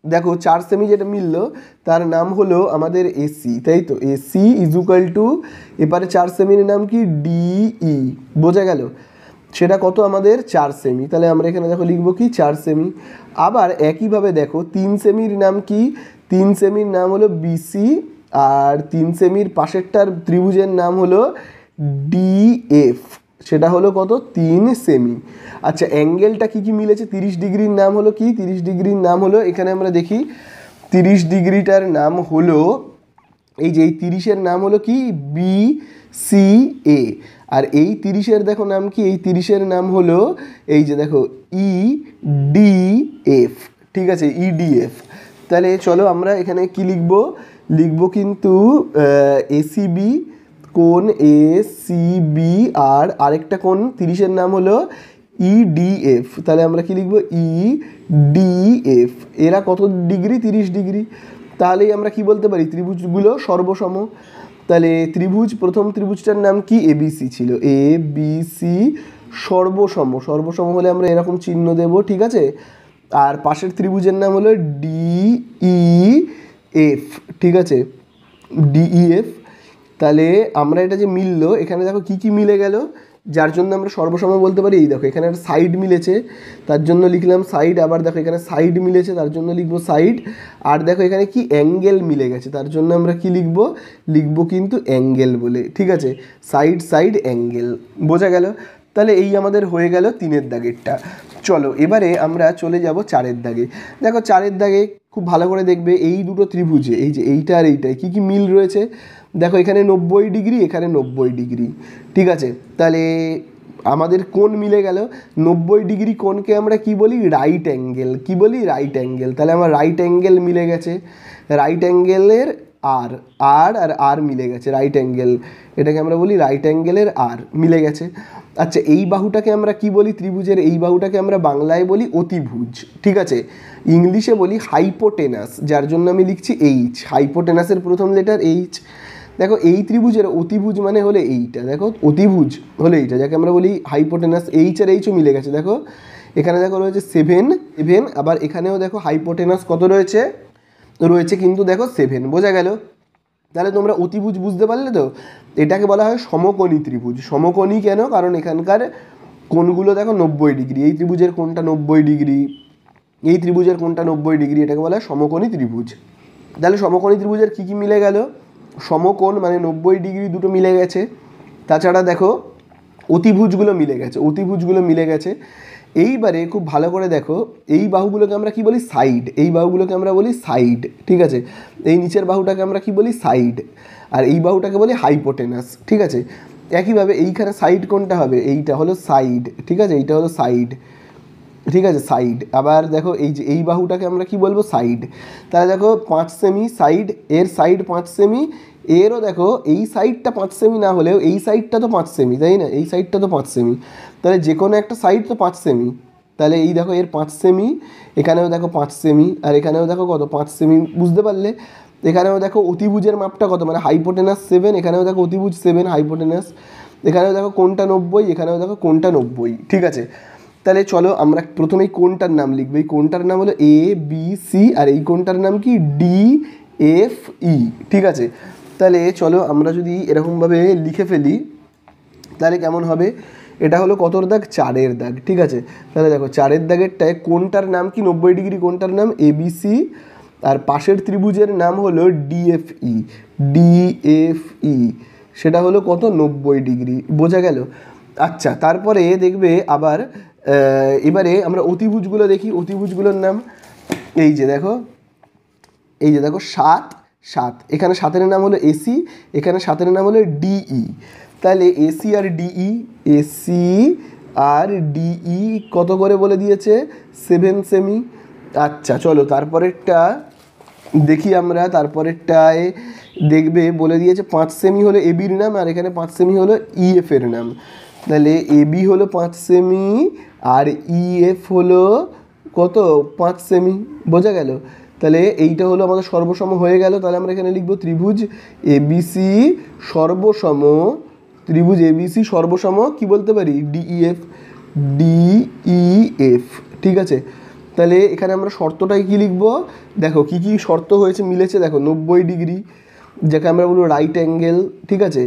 দেখো 4 সেমি যেটা মিললো তার নাম হলো আমাদের এসি, তাই তো, এসি ইজ ইকুয়াল টু, এবারে 4 সেমির নাম কি ডিই, বোঝা গেল। সেটা কত আমাদের 4 সেমি, তাহলে আমরা এখানে দেখো লিখবো কি 4 সেমি। আবার একইভাবে দেখো 3 সেমির নাম কি, 3 সেমির নাম হলো বিসি, আর 3 সেমির পাশেরটার ত্রিভুজের নাম হলো ডিএফ, সেটা হলো কত 3 সেমি। আচ্ছা অ্যাঙ্গেলটা কি কি মিলেছে, 30 ডিগ্রির নাম হলো কি, 30 ডিগ্রির নাম হলো, এখানে আমরা দেখি 30 ডিগ্রিটার নাম হলো এই যে এই 30-এর নাম হলো কি BCA। আর এই 30-এর দেখো নাম কি, এই 30-এর নাম হলো এই যে দেখো EDF, ঠিক আছে, EDF। তাহলে চলো আমরা এখানে কি লিখবো, লিখবো কিন্তু ACB কোণ ACB, আর আরেকটা কোণ 30-এর নাম হলো EDF। তাহলে আমরা কি লিখবো EDF, এরা কত ডিগ্রি, 30 ডিগ্রি। তাহলেই আমরা কি বলতে পারি ত্রিভুজগুলো সর্বসম। তাহলে ত্রিভুজ, প্রথম ত্রিভুজটার নাম কি ABC ছিল, ABC সর্বসম, সর্বসম হলে আমরা এরকম চিহ্ন দেব, ঠিক আছে। আর পাশের ত্রিভুজের নাম হলো DEF, ঠিক আছে, DEF। তাহলে আমরা এটা যে মিললো, এখানে দেখো কি কি মিলে গেল, যার জন্য আমরা সর্বসম বলতে পারি। এই দেখো এখানে একটা সাইড মিলেছে, তার জন্য লিখলাম সাইড। আবার দেখো এখানে সাইড মিলেছে, তার জন্য লিখবো সাইড। আর দেখো এখানে কি অ্যাঙ্গেল মিলে গেছে, তার জন্য আমরা কি লিখবো, লিখবো কিন্তু অ্যাঙ্গেল বলে, ঠিক আছে, সাইড সাইড অ্যাঙ্গেল, বোঝা গেল। তাহলে এই আমাদের হয়ে গেল 3-এর দাগেরটা। চলো এবারে আমরা চলে যাব 4-এর দাগে। দেখো 4-এর দাগে খুব ভালো করে দেখবে এই দুটো ত্রিভুজে, এই যে এইটা আর এইটাই কী কী মিল রয়েছে। দেখো এখানে 90 ডিগ্রি, এখানে 90 ডিগ্রি, ঠিক আছে। তাহলে আমাদের কোণ মিলে গেল। 90 ডিগ্রি কোণকে আমরা কি বলি, রাইট অ্যাঙ্গেল, কি বলি, রাইট অ্যাঙ্গেল। তাহলে আমার রাইট অ্যাঙ্গেল মিলে গেছে, রাইট অ্যাঙ্গেলের আর আর আর আর মিলে গেছে, রাইট অ্যাঙ্গেল, এটাকে আমরা বলি রাইট অ্যাঙ্গেলের আর মিলে গেছে। আচ্ছা এই বাহুটাকে আমরা কি বলি, ত্রিভুজের এই বাহুটাকে আমরা বাংলায় বলি অতিভুজ, ঠিক আছে, ইংলিশে বলি হাইপোটেনাস, যার জন্য আমি লিখছি এইচ, হাইপোটেনাসের প্রথম লেটার এইচ। দেখো এই ত্রিভুজের অতিভুজ মানে হলে এইটা, দেখো অতিভুজ হলে এইটা, যাকে আমরা বলি হাইপোটেনাস। এইচ আর এইচও মিলে গেছে, দেখো এখানে দেখো রয়েছে 7, আবার এখানেও দেখো হাইপোটেনাস কত রয়েছে কিন্তু দেখো 7, বোঝা গেল। তাহলে তোমরা অতিভুজ বুঝতে পারলে তো, এটাকে বলা হয় সমকোণী ত্রিভুজ। সমকোণী কেন? কারণ এখানকার কোণগুলো দেখো 90 ডিগ্রি, এই ত্রিভুজের কোণটা 90 ডিগ্রি, এই ত্রিভুজের কোণটা 90 ডিগ্রি, এটাকে বলা হয় সমকোণী ত্রিভুজ। তাহলে সমকোণী ত্রিভুজের কী কী মিলে গেল? সমকোণ মানে 90 ডিগ্রি দুটো মিলে গেছে, তাছাড়া দেখো অতিভুজগুলো মিলে গেছে। এইবারে খুব ভালো করে দেখো, এই বাহুগুলোকে আমরা কি বলি? সাইড। এই বাহুগুলোকে আমরা বলি সাইড, ঠিক আছে। এই নিচের বাহুটাকে আমরা কি বলি? সাইড। আর এই বাহুটাকে বলি হাইপোটেনাস, ঠিক আছে। একইভাবে এইখানে সাইড কোনটা হবে? এইটা হলো সাইড, ঠিক আছে, এইটা হলো সাইড, ঠিক আছে, সাইড। আবার দেখো এই যে এই বাহুটাকে আমরা কি বলবো? সাইড। তাহলে দেখো 5 সেমি সাইড, এর সাইড 5 সেমি, এরও দেখো এই সাইডটা 5 সেমি না হলেও এই সাইডটা তো 5 সেমি, তাই না? এই সাইডটা তো 5 সেমি, তাহলে যে কোনো একটা সাইড তো 5 সেমি। তাহলে এই দেখো এর 5 সেমি, এখানেও দেখো 5 সেমি, আর এখানেও দেখো কত? 5 সেমি, বুঝতে পারলে? এখানেও দেখো অতিভুজের মাপটা কত, মানে হাইপোটেনাস 7, এখানেও দেখো অতিভুজ 7 হাইপোটেনাস, এখানেও দেখো কোনটা 90, এখানেও দেখো কোনটা 90, ঠিক আছে। তাহলে চলো আমরা প্রথমেই কোনটার নাম লিখবো। এই কোনটার নাম হলো ABC, আর এই কোনটার নাম কি? DFE, ঠিক আছে। তাহলে চলো আমরা যদি এরকমভাবে লিখে ফেলি তাহলে কেমন হবে? এটা হলো কতর দাগ? 4-এর দাগ, ঠিক আছে। তাহলে দেখো 4-এর দাগেরটায় কোনটার নাম কি? 90 ডিগ্রি কোনটার নাম? ABC, আর পাশের ত্রিভুজের নাম হলো DFE, সেটা হলো কত? 90 ডিগ্রি, বোঝা গেল। আচ্ছা, তারপরে দেখবে আবার এবারে আমরা অতিভুজগুলো দেখি। অতিভুজগুলোর নাম এই যে দেখো 7, এখানে 7-এর নাম হলো AC, এখানে 7-এর নাম হলো DE। তাহলে AC আর DE কত করে বলে দিয়েছে? 7 সেমি। আচ্ছা চলো তারপরেরটা দেখি আমরা। তারপরেরটায় দেখবে বলে দিয়েছে 5 সেমি হলো ABর নাম, আর এখানে 5 সেমি হলো EF এর নাম। তাহলে AB হলো 5 সেমি আর EF হলো কত? 5 সেমি, বোঝা গেল। তাহলে এইটা হলো আমাদের সর্বসম হয়ে গেল। তাহলে আমরা এখানে লিখব ত্রিভুজ ABC সর্বসম, ত্রিভুজ ABC সর্বসম কি বলতে পারি? DEF, ঠিক আছে। তাহলে এখানে আমরা শর্তটাই কি লিখব? দেখো কি কি শর্ত হয়েছে, মিলেছে দেখো। 90 ডিগ্রি, যাকে আমরা বলবো রাইট অ্যাঙ্গেল, ঠিক আছে।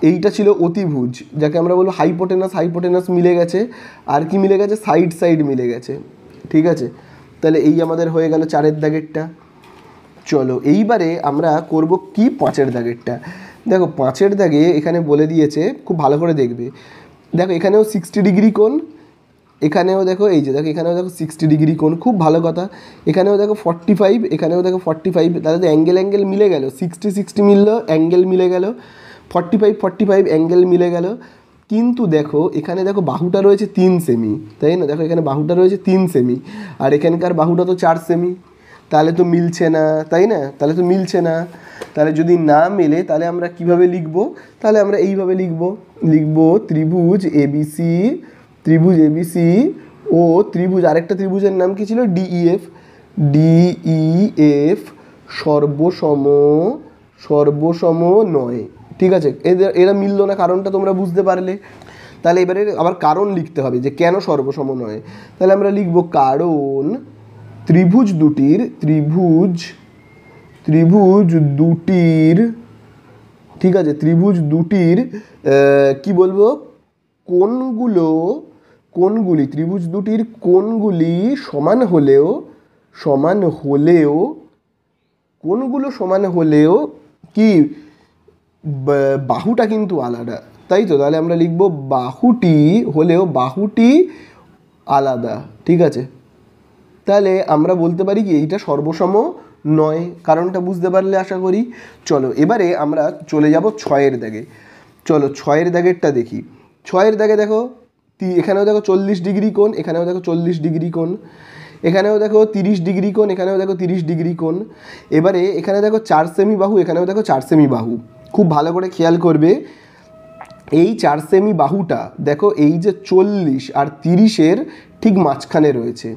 এইটা ছিল অতিভুজ, যাকে আমরা বলবো হাইপোটেনাস মিলে গেছে। আর কি মিলে গেছে? সাইড মিলে গেছে, ঠিক আছে। তাহলে এই আমাদের হয়ে গেল 4-এর দাগেরটা। চলো এইবারে আমরা করব কি? 5-এর দাগেরটা। দেখো 5-এর দাগে এখানে বলে দিয়েছে, খুব ভালো করে দেখবে। দেখো এখানেও 60 ডিগ্রি কোণ, এখানেও দেখো এই যে দেখো এখানেও দেখো 60 ডিগ্রি কোণ, খুব ভালো কথা। এখানেও দেখো 45, এখানেও দেখো 45, তাহলে তো অ্যাঙ্গেল মিলে গেল। 60 মিললো, অ্যাঙ্গেল মিলে গেল। 45 অ্যাঙ্গেল মিলে গেল। কিন্তু দেখো এখানে দেখো বাহুটা রয়েছে 3 সেমি, তাই না? দেখো এখানে বাহুটা রয়েছে 3 সেমি, আর এখানকার বাহুটা তো 4 সেমি, তাহলে তো মিলছে না, তাই না? তাহলে তো মিলছে না। তাহলে যদি না মেলে তাহলে আমরা কিভাবে লিখব? তাহলে আমরা এইভাবে লিখব ত্রিভুজ ABC ও ত্রিভুজ, আরেকটা ত্রিভুজের নাম কি ছিল? DEF সর্বসম নয়, ঠিক আছে। এরা মিললো না, কারণটা তোমরা বুঝতে পারলে। তাহলে এবারে আবার কারণ লিখতে হবে যে কেন সর্বসম নয়। তাহলে আমরা লিখব কারণ ত্রিভুজ দুটির ঠিক আছে, ত্রিভুজ দুটির কি বলবো? কোণগুলি ত্রিভুজ দুটির কোণগুলি সমান হলেও কোণগুলো সমান হলেও কি বাহুটা কিন্তু আলাদা, তাই তো। তাহলে আমরা লিখব বাহুটি আলাদা, ঠিক আছে। তাহলে আমরা বলতে পারি কি এইটা সর্বসম নয়, কারণটা বুঝতে পারলে আশা করি। চলো এবারে আমরা চলে যাব 6-এর দাগে। চলো 6-এর দাগেরটা দেখি। 6-এর দাগে দেখো এখানেও দেখো 40 ডিগ্রি কোণ, এখানেও দেখো 40 ডিগ্রি কোণ, এখানেও দেখো 30 ডিগ্রি কোণ, এখানেও দেখো 30 ডিগ্রি কোণ। এবারে এখানে দেখো 4 সেমি বাহু, এখানেও দেখো 4 সেমি বাহু। খুব ভালো করে খেয়াল করবে, এই 4 সেমি বাহুটা দেখো এই যে 40 আর 30-এর ঠিক মাঝখানে রয়েছে।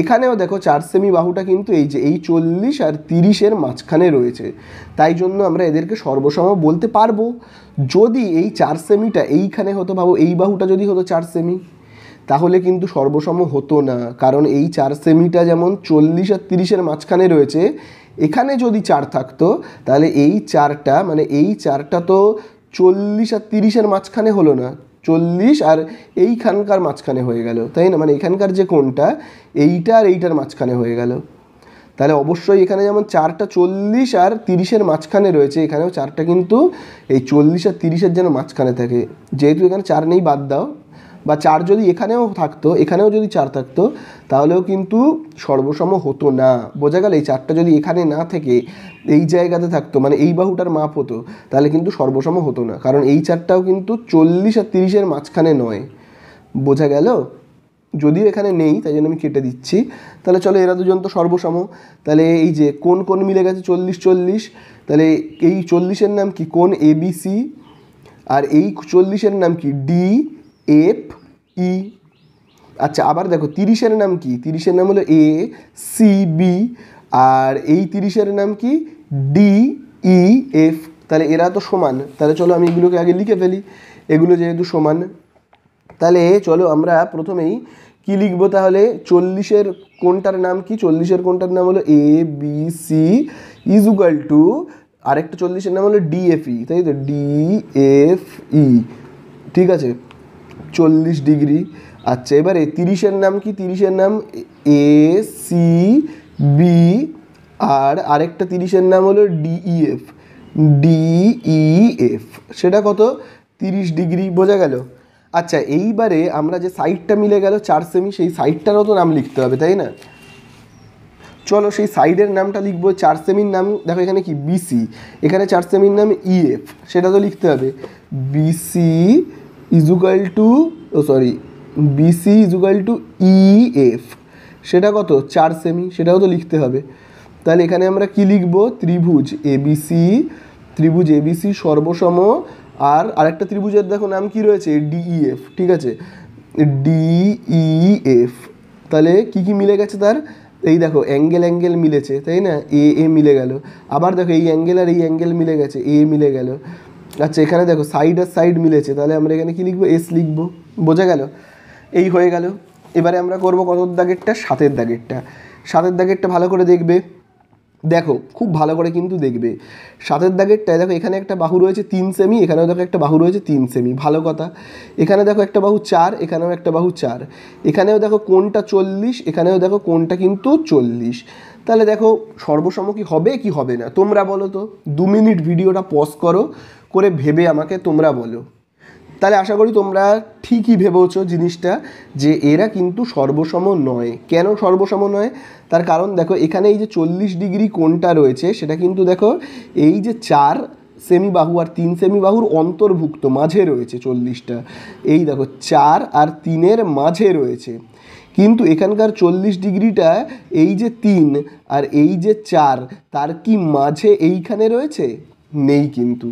এখানেও দেখো 4 সেমি বাহুটা কিন্তু এই যে এই 40 আর 30-এর মাঝখানে রয়েছে। তাই জন্য আমরা এদেরকে সর্বসম বলতে পারবো। যদি এই 4 সেমিটা এইখানে হতো, ভাবো এই বাহুটা যদি হতো 4 সেমি, তাহলে কিন্তু সর্বসম হতো না, কারণ এই 4 সেমিটা যেমন 40 আর 30-এর মাঝখানে রয়েছে, এখানে যদি 4 থাকতো তাহলে এই 4টা মানে এই 4টা তো 40 আর 30-এর মাঝখানে হলো না, 40 আর এইখানকার মাঝখানে হয়ে গেল, তাই না? মানে এখানকার যে কোণটা এইটা আর এইটার মাঝখানে হয়ে গেল। তাহলে অবশ্যই এখানে যেমন 4টা 40 আর 30-এর মাঝখানে রয়েছে, এখানেও 4টা কিন্তু এই 40 আর 30-এর যেন মাঝখানে থাকে। যেহেতু এখানে 4 নেই বাদ দাও, বা 4 যদি এখানেও থাকতো, এখানেও যদি 4 থাকতো তাহলেও কিন্তু সর্বসম হতো না। বোঝা গেল? এই 4টা যদি এখানে না থেকে এই জায়গাতে থাকতো, মানে এই বাহুটার মাপ হতো, তাহলে কিন্তু সর্বসম হতো না, কারণ এই 4টাও কিন্তু 40 আর 30-এর মাঝখানে নয়। বোঝা গেল? যদিও এখানে নেই তাই জন্য আমি কেটে দিচ্ছি। তাহলে চলো এরা দুজন তো সর্বসম। তাহলে এই যে কোণ কোণ মিলে গেছে 40-40, তাহলে এই 40-এর নাম কি? কোণ ABC। আর এই 40-এর নাম কি? DFE। আচ্ছা, আবার দেখো 30-এর নাম কি? 30-এর নাম হলো ACB। আর এই 30-এর নাম কি? DEF। তাহলে এরা তো সমান। তাহলে চলো আমি এগুলোকে আগে লিখে ফেলি, এগুলো যেহেতু সমান। তাহলে চলো আমরা প্রথমেই কি লিখবো? তাহলে 40-এর কোণটার নাম কি? 40-এর কোণটার নাম হলো ABC ইজ ইকুয়াল টু আরেকটা 40-এর নাম হলো DFE, তাই তো? DFE, ঠিক আছে, 40 ডিগ্রি। আচ্ছা, এবারে 30-এর নাম কি? 30-এর নাম ACB। আর আরেকটা 30-এর নাম হলো DEF। সেটা কত? 30 ডিগ্রি। বোঝা গেল? আচ্ছা, এইবারে আমরা যে সাইডটা মিলে গেল 4 সেমি, সেই সাইডটারও তো নাম লিখতে হবে, তাই না? চলো সেই সাইডের নামটা লিখবো। 4 সেমির নাম দেখো এখানে কি? BC। এখানে 4 সেমির নাম EF, সেটা তো লিখতে হবে। BC is equal to BC is equal to EF। সেটা কত? 4 সেমি, সেটাও তো লিখতে হবে। তাহলে এখানে আমরা কি লিখবো? ত্রিভুজ ABC সর্বসম। আর আরেকটা ত্রিভুজের দেখো নাম কি রয়েছে? DEF, ঠিক আছে, DEF। তাহলে কি কি মিলে গেছে তার? এই দেখো অ্যাঙ্গেল মিলেছে, তাই না? এ মিলে গেল। আবার দেখো এই অ্যাঙ্গেল আর এই অ্যাঙ্গেল মিলে গেছে, এ মিলে গেল। আচ্ছা, এখানে দেখো সাইড আর সাইড মিলেছে, তাহলে আমরা এখানে কি লিখবো? S লিখবো। বোঝা গেল? এই হয়ে গেল। এবারে আমরা করব কত দাগেরটা? 7-এর দাগেরটা। 7-এর দাগেরটা ভালো করে দেখবে, দেখো খুব ভালো করে কিন্তু দেখবে। 7-এর দাগেরটায় দেখো এখানে একটা বাহু রয়েছে 3 সেমি, এখানেও দেখো একটা বাহু রয়েছে 3 সেমি। ভালো কথা। এখানে দেখো একটা বাহু 4, এখানেও একটা বাহু 4। এখানেও দেখো কোণটা 40, এখানেও দেখো কোণটা কিন্তু 40। তাহলে দেখো সর্বসম কি হবে কি হবে না তোমরা বলো তো? 2 মিনিট ভিডিওটা পজ করো, করে ভেবে আমাকে তোমরা বলো। তাহলে আশা করি তোমরা ঠিকই ভেবেছো জিনিসটা, যে এরা কিন্তু সর্বসম নয়। কেন সর্বসম নয়? তার কারণ দেখো এখানে এই যে 40 ডিগ্রি কোণটা রয়েছে, সেটা কিন্তু দেখো এই যে 4 সেমি বাহু আর 3 সেমি বাহুর অন্তর্ভুক্ত, মাঝে রয়েছে 40টা। এই দেখো 4 আর 3-এর মাঝে রয়েছে। কিন্তু এখানকার 40 ডিগ্রিটা এই যে 3 আর এই যে 4, তার কি মাঝে এইখানে রয়েছে? নেই কিন্তু।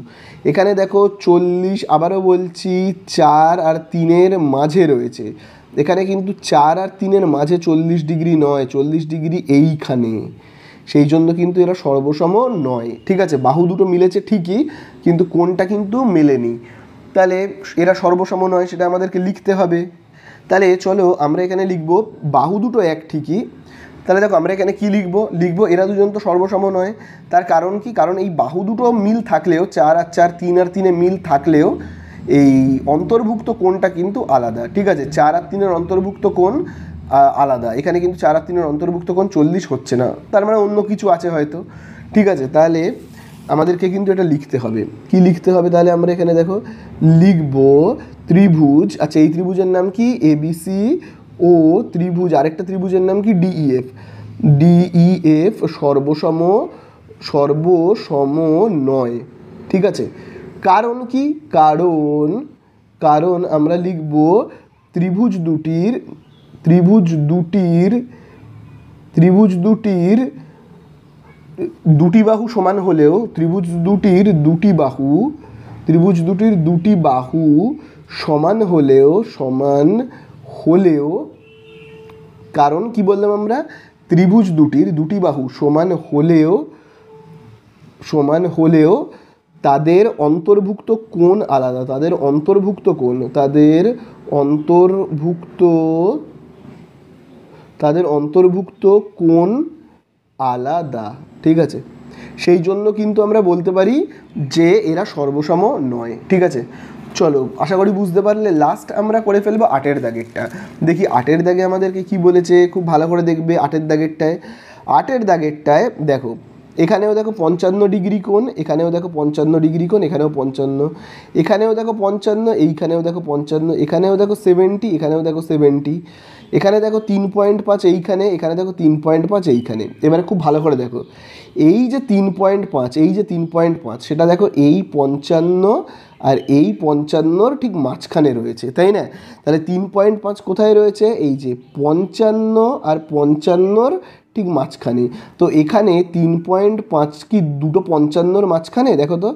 এখানে দেখো 40, আবারও বলছি, 4 আর 3-এর মাঝে রয়েছে। এখানে কিন্তু 4 আর 3-এর মাঝে 40 ডিগ্রি নয়, 40 ডিগ্রি এইখানে। সেই জন্য কিন্তু এরা সর্বসম নয়। ঠিক আছে, বাহু দুটো মিলেছে ঠিকই, কিন্তু কোণটা কিন্তু মেলেনি। তাহলে এরা সর্বসম নয়, সেটা আমাদেরকে লিখতে হবে। তাহলে চলো আমরা এখানে লিখব বাহু দুটো এক ঠিকই। তাহলে দেখো আমরা এখানে কি লিখবো এরা দুজন তো সর্বসম নয়। তার কারণ কি? কারণ এই বাহু দুটো মিল থাকলেও, 4 আর 4, 3 আর 3-এ মিল থাকলেও এই অন্তর্ভুক্ত কোণটা কিন্তু আলাদা। ঠিক আছে, 4 আর 3-এর অন্তর্ভুক্ত কোণ আলাদা। এখানে কিন্তু 4 আর 3-এর অন্তর্ভুক্ত কোণ 40 হচ্ছে না, তার মানে অন্য কিছু আছে হয়তো। ঠিক আছে, তাহলে আমাদেরকে কিন্তু এটা লিখতে হবে। কি লিখতে হবে? তাহলে আমরা এখানে দেখো লিখবো ত্রিভুজ। আচ্ছা, এই ত্রিভুজের নাম কি? ABC। ও ত্রিভুজ, আরেকটা ত্রিভুজের নাম কি? DEF সর্বসম নয়। ঠিক আছে, কারণ কি? কারণ আমরা লিখব ত্রিভুজ দুটির দুটি বাহু সমান হলেও, ত্রিভুজ দুটির দুটি বাহু সমান হলেও কারণ কি বললাম আমরা? ত্রিভুজ দুটির দুটি বাহু সমান হলেও তাদের অন্তর্ভুক্ত কোণ আলাদা। তাদের অন্তর্ভুক্ত তাদের অন্তর্ভুক্ত কোণ আলাদা, ঠিক আছে, সেই জন্য কিন্তু আমরা বলতে পারি যে এরা সর্বসম নয়, ঠিক আছে। চলো, আশা করি বুঝতে পারলে। লাস্ট আমরা করে ফেলবো 8 দাগেরটা। দেখি 8 দাগে আমাদেরকে কি বলেছে, খুব ভালো করে দেখবে 8 দাগেরটায়। 8 দাগেরটায় দেখো, এখানেও দেখো 55 ডিগ্রি কোণ, এখানেও দেখো 55 ডিগ্রি কোণ, এখানেও 55, এখানেও দেখো 55, এইখানেও দেখো 55, এখানেও দেখো 70, এখানেও দেখো 70, এখানে দেখো 3.5 এইখানে, এখানে দেখো 3.5 এইখানে। এবারে খুব ভালো করে দেখো, এই যে 3.5, এই যে 3.5, সেটা দেখো এই 55 আর এই 55-র ঠিক মাঝখানে রয়েছে, তাই না? তাহলে 3.5 কোথায় রয়েছে? এই যে 55 আর 55-র ঠিক মাঝখানে। তো এখানে 3.5 কি দুটো 55-র মাঝখানে? দেখো তো,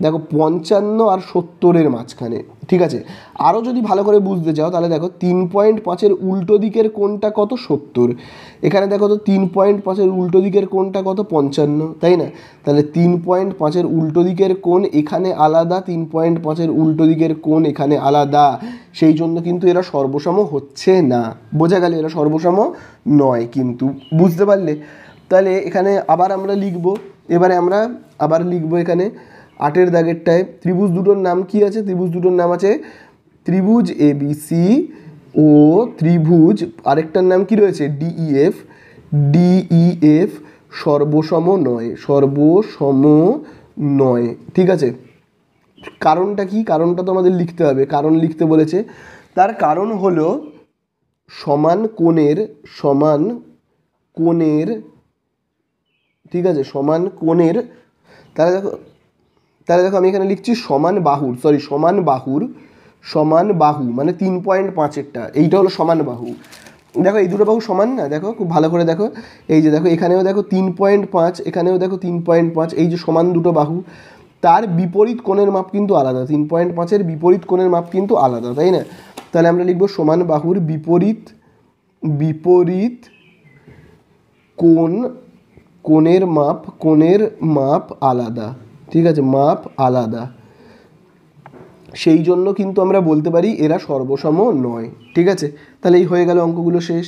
দেখো 55 আর 70-এর মাঝখানে, ঠিক আছে। আরও যদি ভালো করে বুঝতে চাও তাহলে দেখো 3.5-এর উল্টো দিকের কোণটা কত? 70। এখানে দেখো তো 3.5-এর উল্টো দিকের কোণটা কত? 55, তাই না? তাহলে 3.5-এর উল্টো দিকের কোণ এখানে আলাদা, 3.5-এর উল্টো দিকের কোণ এখানে আলাদা, সেই জন্য কিন্তু এরা সর্বসম হচ্ছে না। বোঝা গেল? এরা সর্বসম নয় কিন্তু, বুঝতে পারলে? তাহলে এখানে আবার আমরা লিখব, এবারে আমরা আবার লিখব এখানে 8 দাগেরটায়। ত্রিভুজ দুটোর নাম কি আছে? ত্রিভুজ দুটোর নাম আছে ত্রিভুজ এবিসি ও ত্রিভুজ, আরেকটার নাম কি রয়েছে? ডিইএফ। ডিইএফ সর্বসম নয়, সর্বসম নয়, ঠিক আছে। কারণটা কি? কারণটা তো আমাদের লিখতে হবে, কারণ লিখতে বলেছে। তার কারণ হলো সমান কোণের, ঠিক আছে, সমান কোণের। তাহলে দেখো আমি এখানে লিখছি সমান বাহু মানে 3.5-এরটা, এইটা হলো সমান বাহু। দেখো এই দুটো বাহু সমান না? দেখো খুব ভালো করে দেখো, এই যে দেখো এখানেও দেখো 3.5, এখানেও দেখো 3.5, এই যে সমান দুটো বাহু, তার বিপরীত কোণের মাপ কিন্তু আলাদা। 3.5-এর বিপরীত কোণের মাপ কিন্তু আলাদা, তাই না? তাহলে আমরা লিখব সমান বাহুর বিপরীত কোণের মাপ আলাদা, ঠিক আছে, মাপ আলাদা, সেই জন্য কিন্তু আমরা বলতে পারি এরা সর্বসম নয়, ঠিক আছে। তাহলে এই হয়ে গেল, অঙ্কগুলো শেষ।